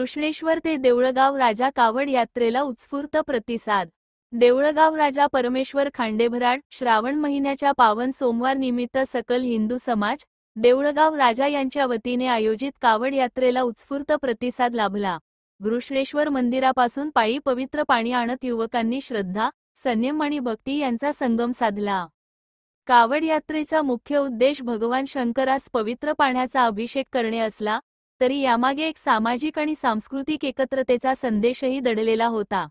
घृष्णेश्वर ते देऊळगाव राजा कावड यात्रेला उत्स्फूर्त प्रतिसाद। देऊळगाव राजा परमेश्वर खांडेभराड श्रावण महिन्याच्या पावन सोमवार निमित्त सकल हिंदू समाज देऊळगाव राजा यांच्या वतीने आयोजित कावड यात्रेला उत्स्फूर्त प्रतिसाद लाभला। घृष्णेश्वर मंदिरापासून पायी पवित्र पाणी आणत युवकांनी श्रद्धा, संयम आणि भक्ती यांचा संगम साधला। कावड यात्रेचा मुख्य उद्देश भगवान शंकरास पवित्र पाण्याचा अभिषेक करणे असला तरी यामागे एक सामाजिक आणि सांस्कृतिक एकत्रतेचा संदेशही दडलेला होता।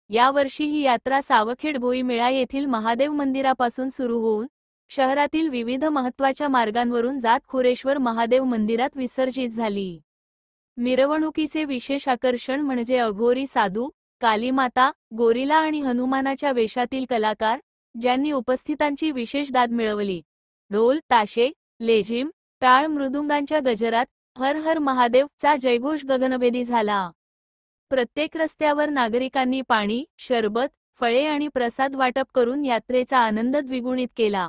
यावर्षी ही यात्रा सावखेड भोई मेळा येथील महादेव मंदिरापासून सुरू होऊन शहरातील विविध महत्त्वाच्या मार्गांवरून जात खोरेश्वर महादेव मंदिरात विसर्जित झाली। मिरवणुकीचे विशेष आकर्षण म्हणजे अघोरी साधू, कालीमाता, गोरिला आणि हनुमानाच्या वेशातील कलाकार ज्यांनी उपस्थितांची विशेष दाद मिळवली। ढोल, ताशे, लेझिम, टाळ मृदुंगांच्या गजरात हर हर महादेव चा जयघोष गगनभेदी झाला। प्रत्येक रस्त्यावर नागरिकांनी पाणी, शरबत, फळे आणि प्रसाद वाटप करून यात्रेचा आनंद द्विगुणित केला।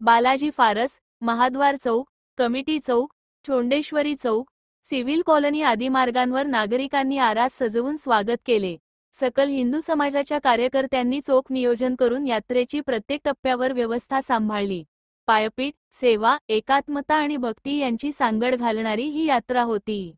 बालाजी फारस, महाद्वार चौक, कमिटी चौक, चोंडेश्वरी चौक, सिव्हिल कॉलनी आदी मार्गांवर नागरिकांनी आरास सजवून स्वागत केले। सकल हिंदू समाजाच्या कार्यकर्त्यांनी चोख नियोजन करून यात्रेची प्रत्येक टप्प्यावर व्यवस्था सांभाळली। पायपीट, सेवा, एकात्मता आणि भक्ती यांची सांगड घालणारी ही यात्रा होती।